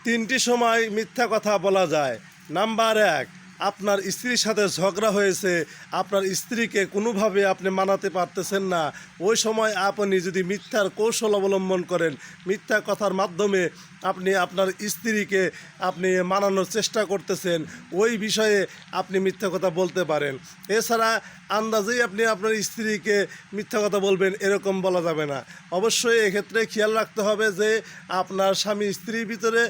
তিনটি সময় মিথ্যা কথা বলা যায়। নাম্বার ১, আপনার স্ত্রীর সাথে ঝগড়া হয়েছে, আপনার স্ত্রীকে কোনোভাবে আপনি মানাতে পারতেছেন না, ওই সময় আপনি যদি মিথ্যার কৌশল অবলম্বন করেন, মিথ্যা কথার মাধ্যমে আপনি আপনার স্ত্রীকে আপনি মানানোর চেষ্টা করতেছেন, ওই বিষয়ে আপনি মিথ্যা কথা বলতে পারেন। এছাড়া আন্দাজেই আপনি আপনার স্ত্রীকে মিথ্যা কথা বলবেন এরকম বলা যাবে না। অবশ্যই এক্ষেত্রে খেয়াল রাখতে হবে যে আপনার স্বামী স্ত্রীর ভিতরে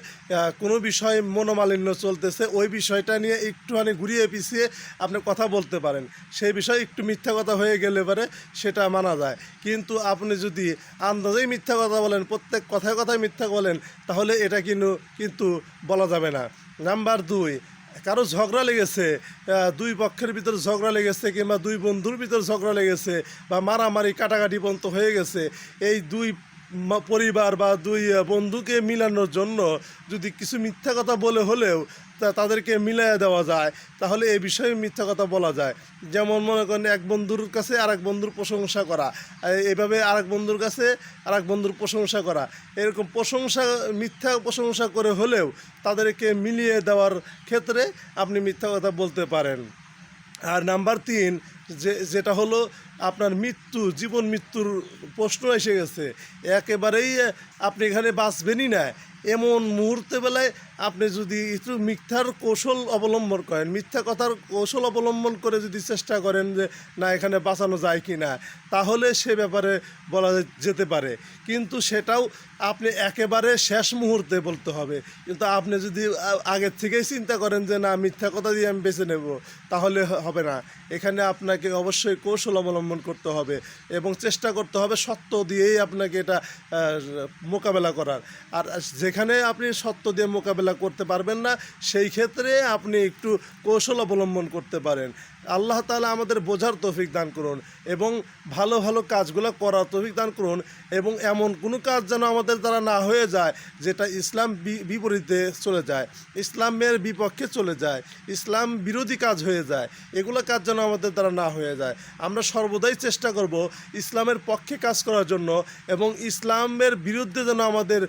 কোনো বিষয় মনোমালিন্য চলতেছে, ওই বিষয়টা নিয়ে একটুখানি ঘুরিয়ে পিছিয়ে আপনি কথা বলতে পারেন। সেই বিষয়ে একটু মিথ্যা কথা হয়ে গেলে পরে সেটা মানা যায়। কিন্তু আপনি যদি আন্দাজেই মিথ্যা কথা বলেন, প্রত্যেক কথায় কথায় মিথ্যা বলেন, তাহলে এটা কিন্তু বলা যাবে না। নাম্বার ২, কারো ঝগড়া লেগেছে, দুই পক্ষের ভিতরে ঝগড়া লেগেছে কিংবা দুই বন্ধুর ভিতরে ঝগড়া লেগেছে বা মারামারি কাটাকাটি পর্যন্ত হয়ে গেছে, এই দুই পরিবার বা দুই বন্ধুকে মিলানোর জন্য যদি কিছু মিথ্যা কথা বলে হলেও তাদেরকে মিলিয়ে দেওয়া যায়, তাহলে এই বিষয়ে মিথ্যা কথা বলা যায়। যেমন মনে করেন এক বন্ধুর কাছে আরেক বন্ধুর প্রশংসা করা, এইভাবে আরেক বন্ধুর কাছে আরেক বন্ধুর প্রশংসা করা, এরকম মিথ্যা প্রশংসা করে হলেও তাদেরকে মিলিয়ে দেওয়ার ক্ষেত্রে আপনি মিথ্যা কথা বলতে পারেন। আর নাম্বার ৩, যেটা হলো আপনার জীবন মৃত্যুর প্রশ্ন এসে গেছে, একেবারেই আপনি এখানে বাঁচবেনই না, এমন মুহূর্তে বেলায় আপনি যদি একটু মিথ্যার কৌশল অবলম্বন করেন, মিথ্যা কথার কৌশল অবলম্বন করে যদি চেষ্টা করেন যে না এখানে বাঁচানো যায় কি না, তাহলে সে ব্যাপারে বলা যেতে পারে। কিন্তু সেটাও আপনি একেবারে শেষ মুহূর্তে বলতে হবে। কিন্তু আপনি যদি আগের থেকেই চিন্তা করেন যে না মিথ্যা কথা দিয়ে আমি বেছে নেব, তাহলে হবে না। এখানে আপনাকে অবশ্যই কৌশল অবলম্বন করতে হবে এবং চেষ্টা করতে হবে সত্য দিয়েই আপনাকে এটা মোকাবেলা করার। আর যেখানে আপনি সত্য দিয়ে মোকাবেলা করতে পারবেন না, সেই ক্ষেত্রে আপনি একটু কৌশল অবলম্বন করতে পারেন। আল্লাহ তাআলা আমাদের বোঝার তৌফিক দান করুন এবং ভালো ভালো কাজগুলো করার তৌফিক দান করুন, এবং এমন কোনো কাজ যেন আমাদের দ্বারা না হয়ে যায় যেটা ইসলাম বিপরীতে চলে যায়, ইসলামের বিপক্ষে চলে যায়, ইসলাম বিরোধী কাজ হয়ে যায়, এগুলো কাজ যেন আমাদের দ্বারা না হয়ে যায়। আমরা সর্বদাই চেষ্টা করব ইসলামের পক্ষে কাজ করার জন্য, এবং ইসলামের বিরুদ্ধে যেন আমাদের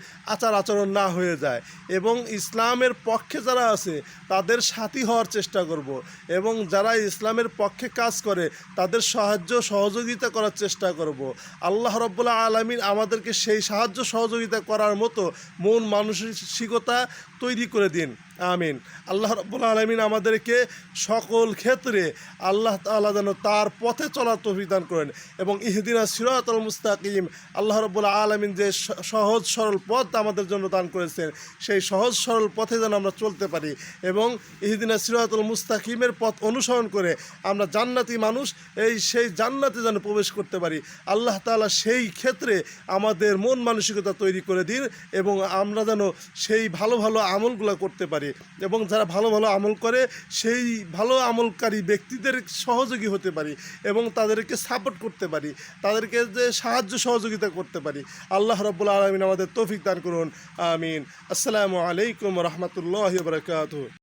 আচরণ না হয়ে যায়, এবং ইসলামের পক্ষে যারা আছে তাদের সাথী হওয়ার চেষ্টা করব, এবং যারা ইসলামের পক্ষে কাজ করে তাদের সাহায্য সহযোগিতা করার চেষ্টা করব। আল্লাহ রাব্বুল আলামিন আমাদেরকে সেই সাহায্য সহযোগিতা করার মতো মন মানসিকতা তৈরি করে দিন, আমিন। আল্লাহ রাব্বুল আলামিন আমাদেরকে সকল ক্ষেত্রে আল্লাহ তাআলা যেন তার পথে চলার তৌফিক দান করেন, এবং ইহদিনাস সিরাতাল মুস্তাকিম, আল্লাহ রাব্বুল আলামিন যে সহজ সরল পথ আমাদের জন্য দান করেছেন, সেই সহজ সরল পথে যেন আমরা চলতে পারি, এবং ইহদিনাস সিরাতাল মুস্তাকিমের পথ অনুসরণ করে আমরা জান্নাতি মানুষ সেই জান্নাতে যেন প্রবেশ করতে পারি। আল্লাহ তাআলা সেই ক্ষেত্রে আমাদের মন মানসিকতা তৈরি করে দিন, এবং আমরা যেন সেই ভালো ভালো আমলগুলো করতে পারি, এবং যারা ভালো ভালো আমল করে সেই ভালো আমলকারী ব্যক্তিদের সহযোগী হতে পারি, এবং তাদেরকে সাপোর্ট করতে পারি, তাদেরকে যে সাহায্য সহযোগিতা করতে পারি। আল্লাহ রাব্বুল আলামিন আমাদের তৌফিক দান করুন, আমিন। আসসালামু আলাইকুম ওয়া রাহমাতুল্লাহি ওয়া বারাকাতুহু।